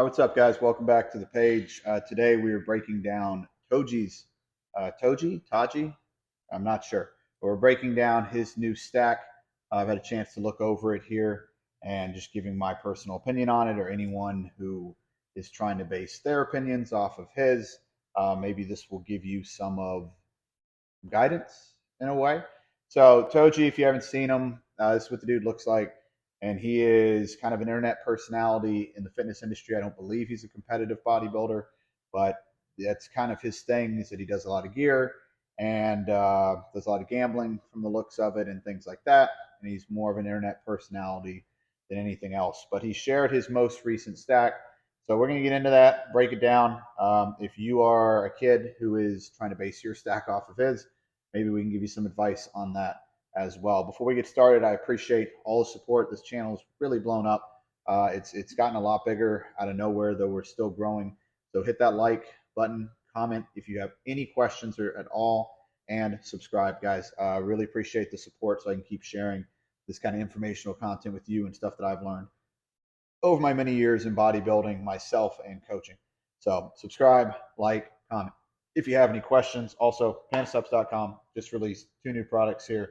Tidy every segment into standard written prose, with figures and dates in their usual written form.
What's up, guys? Welcome back to the page. Today we are breaking down Togi's Taji. I'm not sure. But we're breaking down his new stack. I've had a chance to look over it here and just giving my personal opinion on it, or anyone who is trying to base their opinions off of his. Maybe this will give you some of guidance in a way. So Toji, if you haven't seen him, this is what the dude looks like, and he is kind of an internet personality in the fitness industry. I don't believe he's a competitive bodybuilder, but that's kind of his thing. Is that he does a lot of gear and does a lot of gambling from the looks of it and things like that. And he's more of an internet personality than anything else. But he shared his most recent stack. So we're going to get into that, break it down. If you are a kid who is trying to base your stack off of his, maybe we can give you some advice on that as well. Before we get started, I appreciate all the support. This channel is really blown up. It's gotten a lot bigger out of nowhere, though we're still growing. So hit that like button, comment if you have any questions or at all, and subscribe, guys. Really appreciate the support so I can keep sharing this kind of informational content with you and stuff that I've learned over my many years in bodybuilding, myself, and coaching. So subscribe, like, comment. If you have any questions, also pandaSubs.com just released 2 new products here.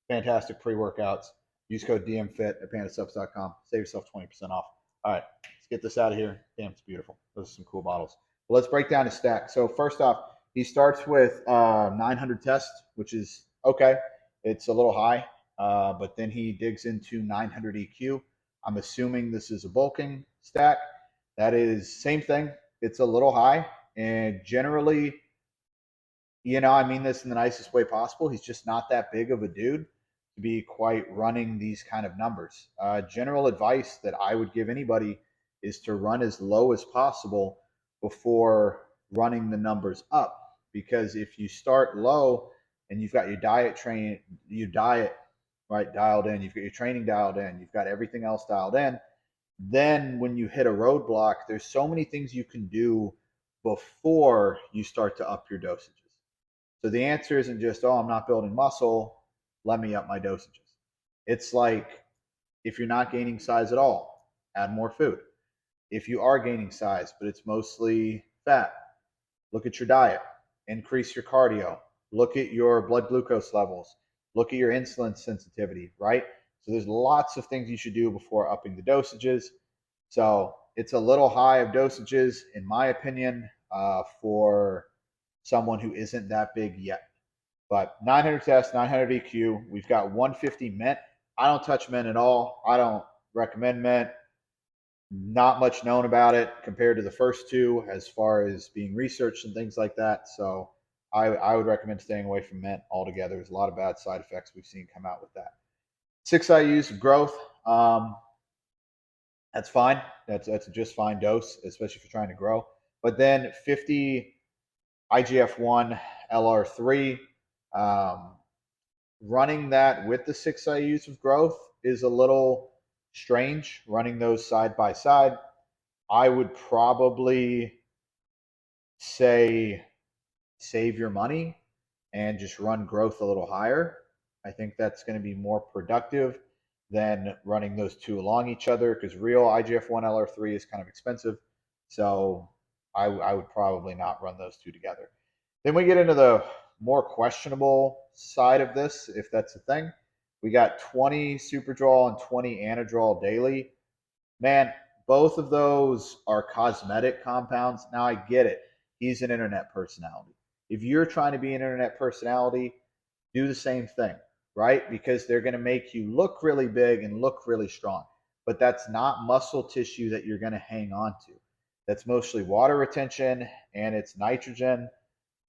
Fantastic pre-workouts. Use code DMFIT at pandaSubs.com. Save yourself 20% off. All right, let's get this out of here. Damn, it's beautiful. Those are some cool bottles. Well, let's break down his stack. So first off, he starts with 900 tests, which is okay. It's a little high, but then he digs into 900 EQ. I'm assuming this is a bulking stack. That is same thing. It's a little high, and generally, I mean this in the nicest way possible. He's just not that big of a dude to be quite running these kind of numbers. General advice that I would give anybody is to run as low as possible before running the numbers up, because if you start low and you've got your diet right dialed in, you've got your training dialed in, you've got everything else dialed in, then when you hit a roadblock, there's so many things you can do before you start to up your dosages. So the answer isn't just, oh, I'm not building muscle, let me up my dosages. It's like, if you're not gaining size at all, add more food. If you are gaining size, but it's mostly fat, look at your diet, increase your cardio, look at your blood glucose levels, look at your insulin sensitivity, right? So there's lots of things you should do before upping the dosages. So it's a little high of dosages, in my opinion, for someone who isn't that big yet. But 900 tests, 900 EQ. We've got 150 mint. I don't touch mint at all. I don't recommend mint. Not much known about it compared to the first two as far as being researched and things like that. So I would recommend staying away from mint altogether. There's a lot of bad side effects we've seen come out with that. 6 IUs of growth. That's fine. That's a just fine dose, especially if you're trying to grow. But then 50 IGF-1 LR3. Running that with the 6 IUs of growth is a little strange, running those side by side. I would probably say save your money and just run growth a little higher. I think that's going to be more productive than running those two along each other, because real IGF-1 LR3 is kind of expensive. So I would probably not run those two together. Then we get into the more questionable side of this, if that's a thing. We got 20 Superdrol and 20 Anadrol daily. Man, both of those are cosmetic compounds. Now I get it. He's an internet personality. If you're trying to be an internet personality, do the same thing, right? Because they're going to make you look really big and look really strong. But that's not muscle tissue that you're going to hang on to. That's mostly water retention, and it's nitrogen.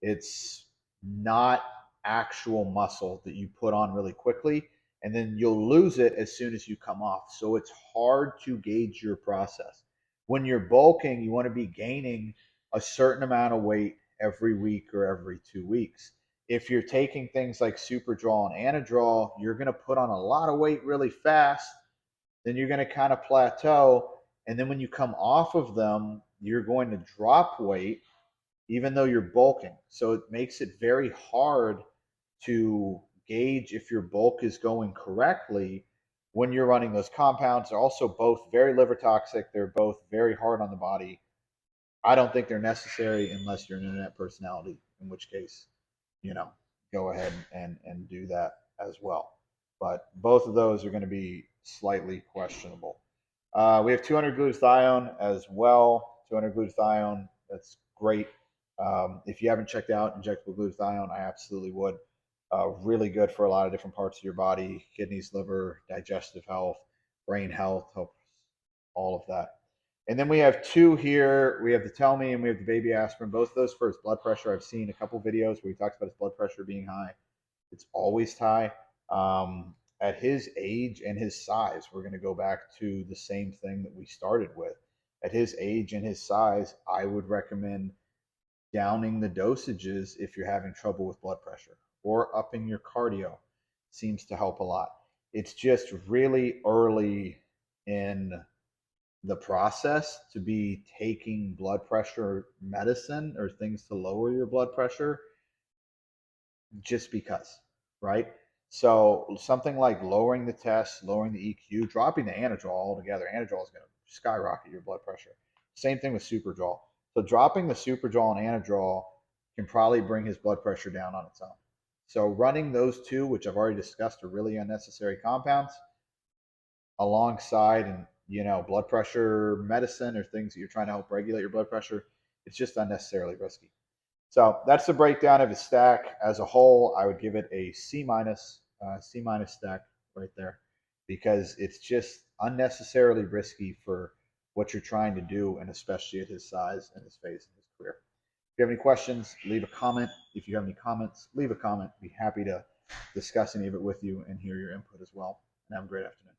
It's not actual muscle that you put on really quickly, and then you'll lose it as soon as you come off. So it's hard to gauge your process. When you're bulking, you want to be gaining a certain amount of weight every week or every 2 weeks. If you're taking things like Superdrol and Anadrol, you're going to put on a lot of weight really fast, then you're going to kind of plateau, and then when you come off of them, you're going to drop weight even though you're bulking. So it makes it very hard to gauge if your bulk is going correctly when you're running those compounds. They're also both very liver toxic. They're both very hard on the body. I don't think they're necessary unless you're an internet personality, in which case, you know, go ahead and do that as well. But both of those are going to be slightly questionable. We have 200 glutathione as well. 200 glutathione, that's great. If you haven't checked out injectable glutathione, I absolutely would. Really good for a lot of different parts of your body: kidneys, liver, digestive health, brain health, helps all of that. And then we have two here. We have the Tell Me and we have the Baby Aspirin. Both of those for his blood pressure. I've seen a couple videos where he talks about his blood pressure being high. It's always high. At his age and his size, we're going to go back to the same thing that we started with. At his age and his size, I would recommend downing the dosages if you're having trouble with blood pressure, or upping your cardio seems to help a lot. It's just really early in the process to be taking blood pressure medicine or things to lower your blood pressure just because, right? So something like lowering the test, lowering the EQ, dropping the anadrol altogether. Anadrol is going to skyrocket your blood pressure. Same thing with Superdrol. So dropping the Superdrol and anadrol can probably bring his blood pressure down on its own. So running those two, which I've already discussed, are really unnecessary compounds, alongside and blood pressure medicine or things that you're trying to help regulate your blood pressure, it's just unnecessarily risky. So that's the breakdown of his stack as a whole. I would give it a C minus, C minus stack right there, because it's just unnecessarily risky for what you're trying to do, and especially at his size and his phase in his career. If you have any questions, leave a comment. If you have any comments, leave a comment. Be happy to discuss any of it with you and hear your input as well. And have a great afternoon.